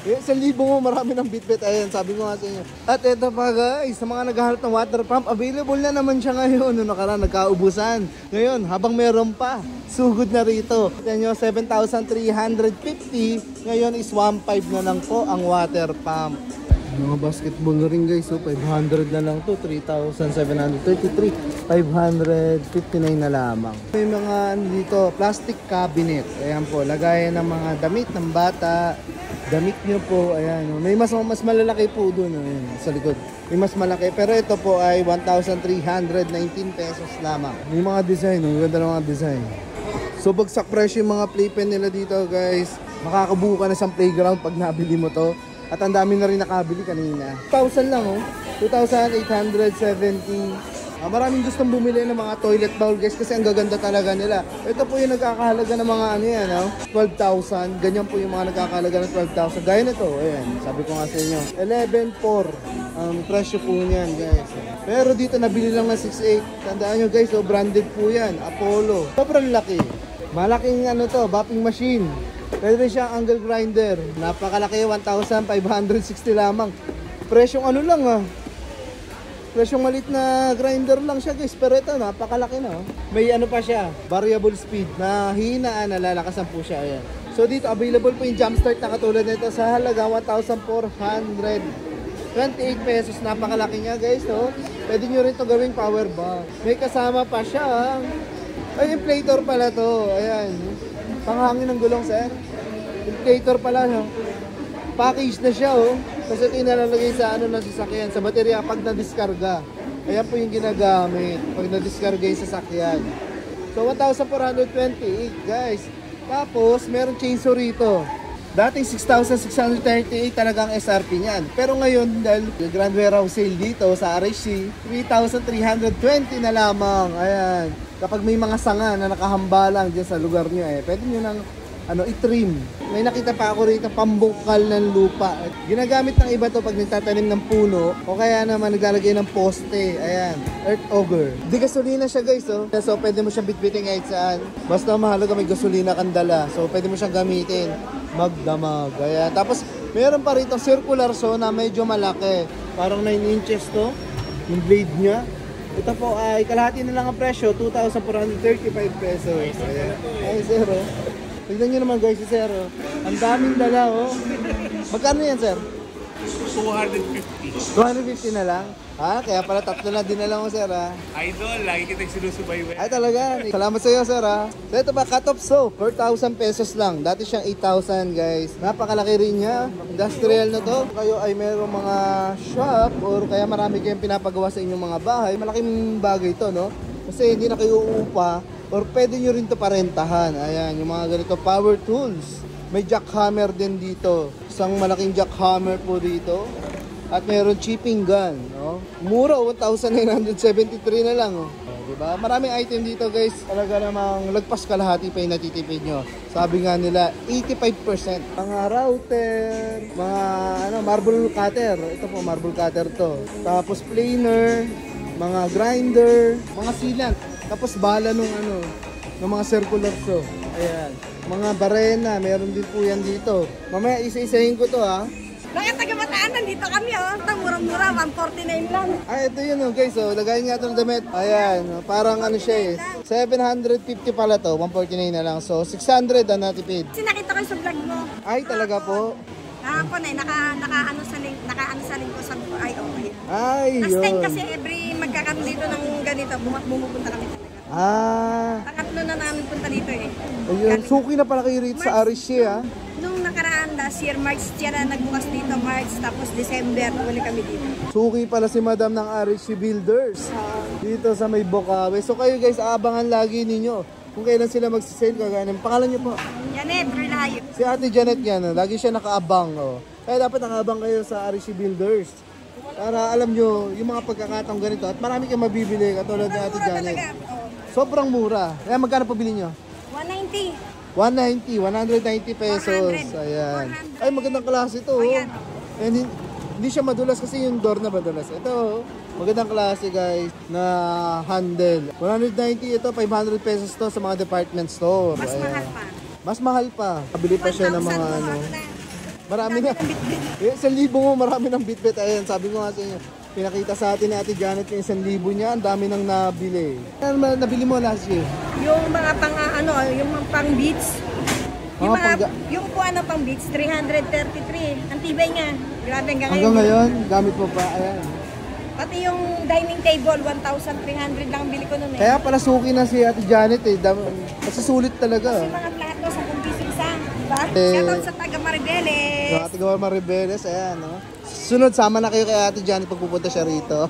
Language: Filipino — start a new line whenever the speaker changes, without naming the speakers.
Eh, 1,000 mo, marami ng Bitbit. Ayan, sabi ko nga sa inyo. At eto pa guys, sa mga naghahanap ng water pump, available na naman siya ngayon. Noong nakaraan, nagkaubusan. Ngayon, habang meron pa, sugod na rito. Yan yung 7,350. Ngayon is 1,500 na lang po ang water pump. Mga basketball na rin guys, so 500 na lang to, 3,733, 559 na lamang. May mga dito, plastic cabinet. Ayan po, lagayan ng mga damit ng bata. Damit nyo po, ayan. May mas malalaki po doon, ayan, sa likod. May mas malaki, pero ito po ay 1,319 pesos lamang. May mga design, ganda ng mga design. So bagsak presyo yung mga playpen nila dito guys. Makakabuo ka na sa playground pag nabili mo to. At ang dami na rin nakabili kanina. 2,000 lang oh. 2,870. Maraming gustong bumili ng mga toilet bowl guys kasi ang gaganda talaga nila. Ito po yung nagkakahalaga ng mga ano yan, oh, 12,000. Ganyan po yung mga nagkakahalaga ng 12,000. Gaya nito, ayan, sabi ko nga sa inyo. 11,400 ang presyo po niyan guys. Pero dito nabili lang ng 6,800. Tandaan nyo guys, oh, branded po yan. Apollo. Sobrang laki. Malaking ano to, bopping machine. Pwede rin siyang angle grinder. Napakalaki, 1,560 lamang. Presyong ano lang ah. Presyong malit na grinder lang siya guys. Pero ito, napakalaki na. May ano pa siya, variable speed. Na hinaan, nalalakasan po siya. Ayan. So dito, available po yung jump start na katulad nito sa halaga 1,428 pesos. Napakalaki niya guys. No? Pwede nyo rin ito gawing power bank. May kasama pa siya. Ay, inflator pala to. Ayan. Panghangin ng gulong, sir. Inflator pala, no? Package na siya, oh. Kasi ito yung nalalagay sa ano ng sasakyan, sa baterya pag na-discarga. Ayan po yung ginagamit pag na-discarga yung sasakyan. So, 1,428, guys. Tapos, meron chainsaw rito. Dating 6,638 talagang SRP niyan. Pero ngayon, dahil Grand Warehouse Sale dito sa RHC, 3,320 na lamang. Ayan. Kapag may mga sanga na nakahambalang dyan sa lugar nyo, pwede nyo nang i-trim. May nakita pa ako rito, pambukal ng lupa. Ginagamit ng iba to pag nagtatanim ng puno o kaya naman naglalagay ng poste. Ayan, earth auger. Di gasolina siya guys, oh. So pwede mo siyang bitbitin kahit saan. Basta mahalaga may gasolina kang dala. So pwede mo siyang gamitin. Magdamag. Ayan. Tapos meron pa rito circular saw na medyo malaki. Parang 9 inches to. Yung blade niya. Ito po ay kalahati na lang ang presyo, 2,435 pesos. Ayan. Ay, zero. Tignan nyo naman guys, si Sir. Ang daming dala, oh. Magkano yan, Sir?
250.
250 na lang? Ha? Kaya pala tatlo na din na lang mo, Sir, ha?
Idol, lagi kitang sinusubaybay.
Ay, talaga. Salamat sa iyo, Sir, ha? So, ito ba, cut-off saw. 4,000 pesos lang. Dati siyang 8,000, guys. Napakalaki rin niya. Industrial na to. Kayo ay mayroong mga shop or kaya marami kayong pinapagawa sa inyong mga bahay. Malaking bagay to, no? Kasi hindi na kayo uupa or pwede nyo rin to parentahan. Ayan, yung mga ganito power tools. May jackhammer din dito. Isang malaking jackhammer po dito. At meron chipping gun, no? Mura, 1,973 na lang, oh. Diba? Maraming item dito, guys. Talaga namang lagpas kalahati pa yung natitipid nyo. Sabi nga nila, 85%. Mga router, mga marble cutter. Ito po, marble cutter to. Tapos planer, mga grinder, mga sealant. Tapos bala nung ng mga circular saw. Ayan. Mga barena, meron din po yan dito. Mamaya isa-isahin ko to, ha.
Mga taga-Bataan, nandito kami, oh. Ito, murang-mura, 149 lang.
Ay, ito yun, oh, guys, oh. Lagayin nga ito ng damit. Ayan, oh, parang siya, 750 pala to, 149 na lang. So, 600 ang natipid.
Kasi nakita ko yung sa vlog mo.
Ay, talaga po?
Kahapon naka-ano sa link ko sa ay, okay.
Ay,
Last time
yun.
kasi every magkakaroon dito ng ganito, bumupunta kami talaga.
Ah.
Pangatlo na namin punta dito, eh.
Ayun, suki na pala kayo rito sa RHC, ha?
Nung nakaraan, last year, March, siya na nagbukas dito, March, tapos December, uli kami dito.
Suki pala si Madam ng RHC Builders. Dito sa may Bocaue. So kayo guys, aabangan lagi ninyo kung kailan sila magsisale kaganin. Pangalan niyo po?
Janet, Rilayo.
Si Ate Janet yan, lagi siya nakaabang. Oh. Kaya dapat nakaabang kayo sa RHC Builders. Para alam nyo yung mga pagkakataong ganito. At marami kayong mabibili katulad ni Ate Janet. Sobrang mura. Kaya magkano pabili nyo?
190.
190 pesos.
400.
Ayan.
400.
Ay, magandang klase ito.
Ayan.
And hindi siya madulas kasi yung door na madulas. Ito, magandang klase guys na handle. 190 ito, 500 pesos to sa mga department store.
Mas
Ayan.
mahal pa.
Mas mahal pa. Kabili pa siya ng mga
1,000
ano. Marami na. Eh, 1,000 mo, marami ng bitbit. Ayan, sabi ko nga sa inyo. Pinakita sa atin ni Ate Janet yung 1,000 niya. Ang dami nang nabili. Ano naman nabili mo last year?
Yung mga yung mga pang beats. Yung
Mga
yung po pang beats, 333. Ang tibay niya. Grabe hanggang
Hanggang ngayon, gamit mo pa. Ayan.
Pati yung dining table, 1,300 lang ang bili ko nun eh.
Kaya pala suki na si Ate Janet eh. Kasi sulit talaga.
Yung mga plato sa piso isa, diba?
Eh,
Shoutout sa taga Maribeles.
So, Ate Gawa Maribeles, ayan, no? Sunod, sama na kayo kay Ate Janet pag pupunta siya rito.